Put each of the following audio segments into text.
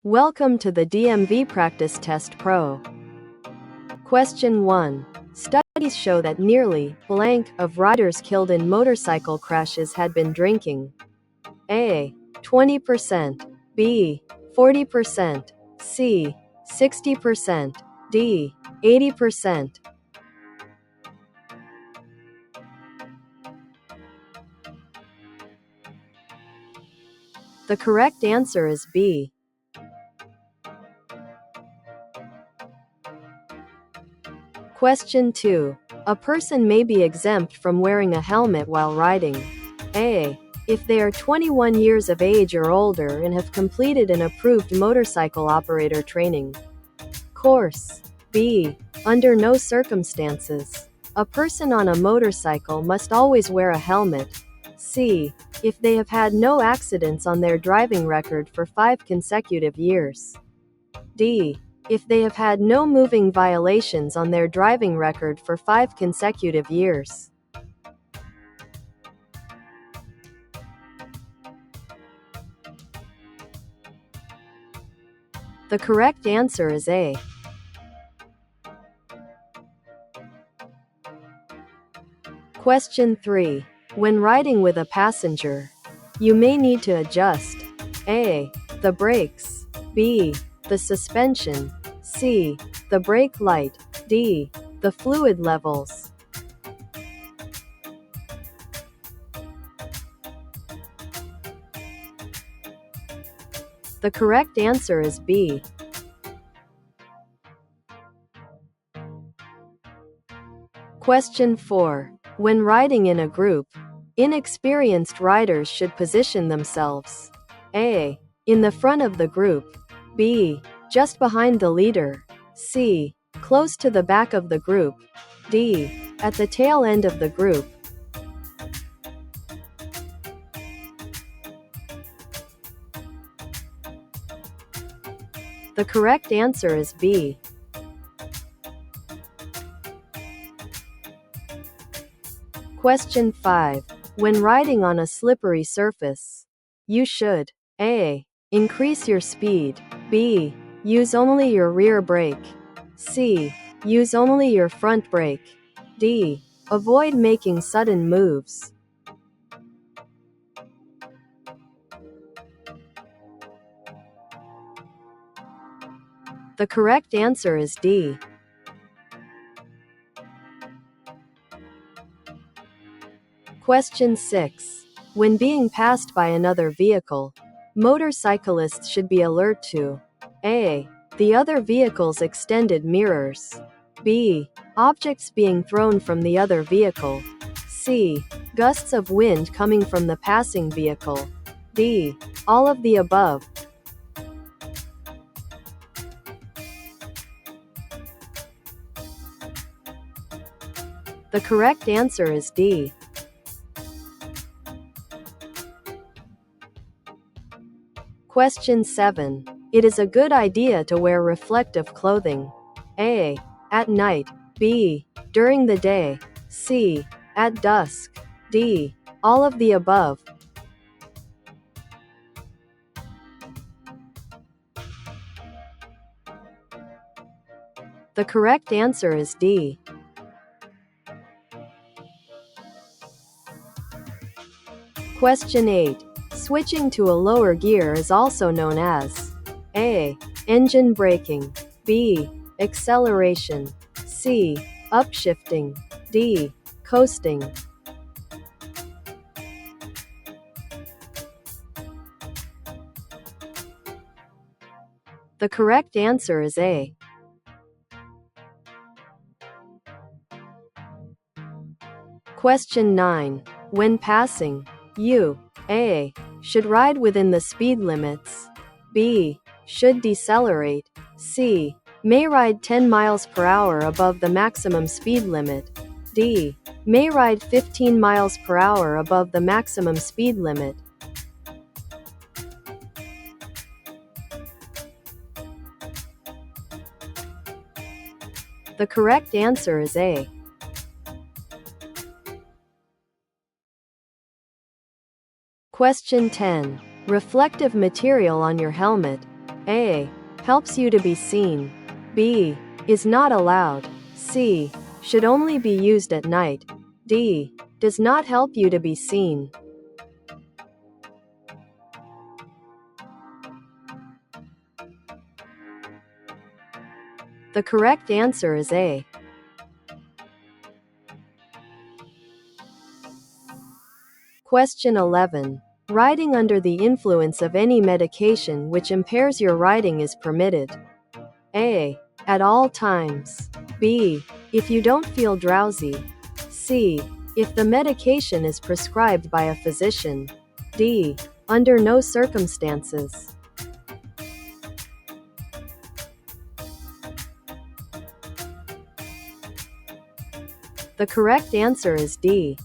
Welcome to the DMV Practice Test Pro. Question 1. Studies show that nearly blank of riders killed in motorcycle crashes had been drinking. A. 20%. B. 40%. C. 60%. D. 80%. The correct answer is B. Question 2. A person may be exempt from wearing a helmet while riding. A. If they are 21 years of age or older and have completed an approved motorcycle operator training course. B. Under no circumstances. A person on a motorcycle must always wear a helmet. C. If they have had no accidents on their driving record for 5 consecutive years. D. If they have had no moving violations on their driving record for 5 consecutive years. The correct answer is A. Question 3. When riding with a passenger, you may need to adjust A. The brakes. B. The suspension. C. The brake light. D. The fluid levels. The correct answer is B. Question 4. When riding in a group, inexperienced riders should position themselves A. In the front of the group. B. Just behind the leader. C. Close to the back of the group. D. At the tail end of the group. The correct answer is B. Question 5. When riding on a slippery surface, you should A. Increase your speed. B. Use only your rear brake. C. Use only your front brake. D. Avoid making sudden moves. The correct answer is D. Question 6. When being passed by another vehicle, motorcyclists should be alert to A. The other vehicle's extended mirrors. B. Objects being thrown from the other vehicle. C. Gusts of wind coming from the passing vehicle. D. All of the above. The correct answer is D. Question 7. It is a good idea to wear reflective clothing. A. At night. B. During the day. C. At dusk. D. All of the above. The correct answer is D. Question 8. Switching to a lower gear is also known as A. Engine braking. B. Acceleration. C. Upshifting. D. Coasting. The correct answer is A. Question 9. When passing, you A. Should ride within the speed limits. B. Should decelerate. C. May ride 10 miles per hour above the maximum speed limit. D. May ride 15 miles per hour above the maximum speed limit. The correct answer is A. Question 10. Reflective material on your helmet. A. Helps you to be seen. B. Is not allowed. C. Should only be used at night. D. Does not help you to be seen. The correct answer is A. Question 11. Riding under the influence of any medication which impairs your riding is permitted. A. At all times. B. If you don't feel drowsy. C. If the medication is prescribed by a physician. D. Under no circumstances. The correct answer is D.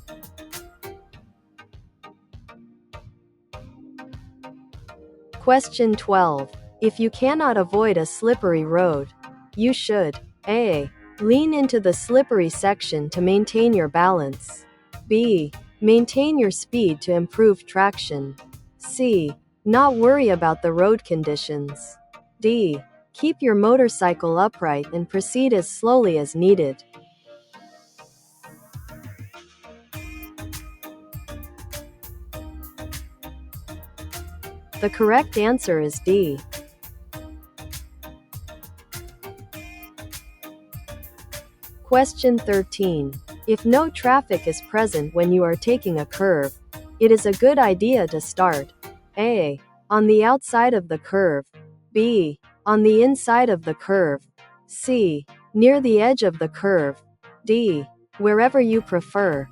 Question 12. If you cannot avoid a slippery road, you should A. Lean into the slippery section to maintain your balance. B. Maintain your speed to improve traction. C. Not worry about the road conditions. D. Keep your motorcycle upright and proceed as slowly as needed. The correct answer is D. Question 13. If no traffic is present when you are taking a curve, it is a good idea to start A. On the outside of the curve. B. On the inside of the curve. C. Near the edge of the curve. D. Wherever you prefer.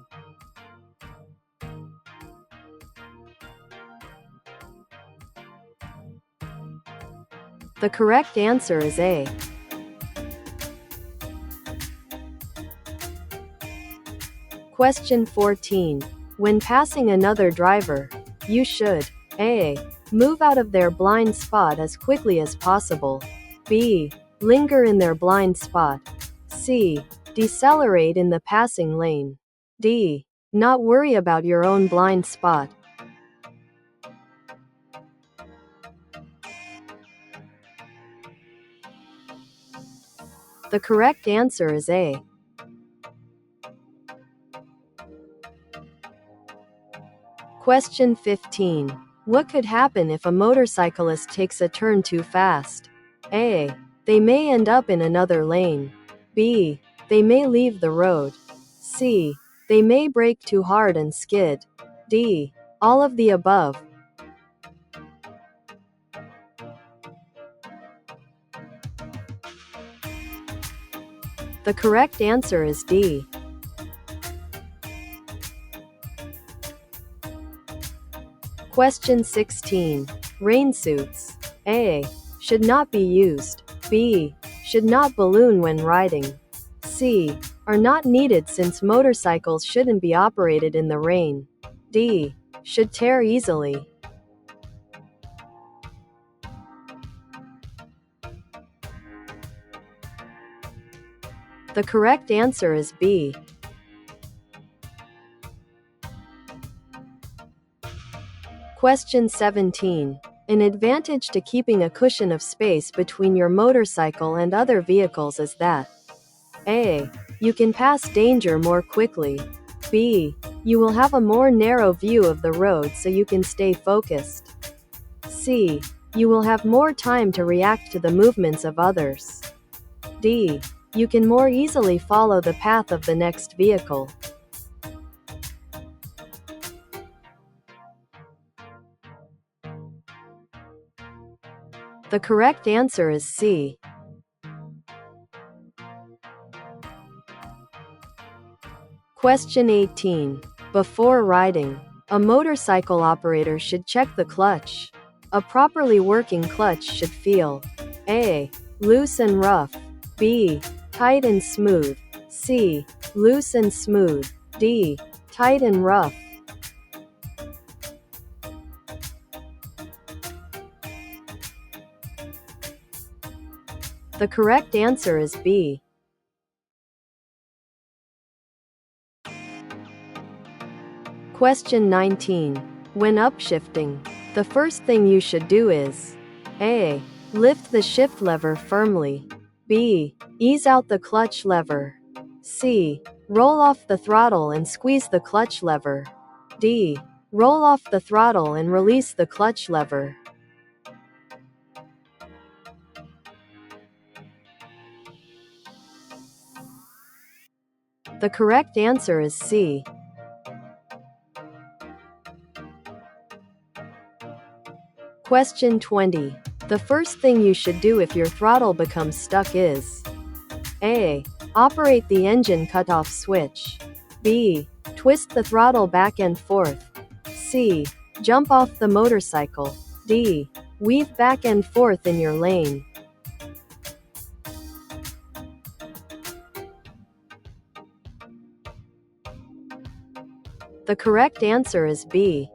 The correct answer is A. Question 14. When passing another driver, you should A. Move out of their blind spot as quickly as possible. B. Linger in their blind spot. C. Decelerate in the passing lane. D. Not worry about your own blind spot. The correct answer is A. Question 15. What could happen if a motorcyclist takes a turn too fast? A. They may end up in another lane. B. They may leave the road. C. They may brake too hard and skid. D. All of the above. The correct answer is D. Question 16. Rain suits. A. Should not be used. B. Should not balloon when riding. C. Are not needed since motorcycles shouldn't be operated in the rain. D. Should tear easily. The correct answer is B. Question 17. An advantage to keeping a cushion of space between your motorcycle and other vehicles is that A. You can pass danger more quickly. B. You will have a more narrow view of the road so you can stay focused. C. You will have more time to react to the movements of others. D. You can more easily follow the path of the next vehicle. The correct answer is C. Question 18. Before riding, a motorcycle operator should check the clutch. A properly working clutch should feel A. Loose and rough. B. Tight and smooth. C. Loose and smooth. D. Tight and rough. The correct answer is B. Question 19. When upshifting, the first thing you should do is A. Lift the shift lever firmly. B. Ease out the clutch lever. C. Roll off the throttle and squeeze the clutch lever. D. Roll off the throttle and release the clutch lever. The correct answer is C. Question 20. The first thing you should do if your throttle becomes stuck is: A. Operate the engine cutoff switch. B. Twist the throttle back and forth. C. Jump off the motorcycle. D. Weave back and forth in your lane. The correct answer is B.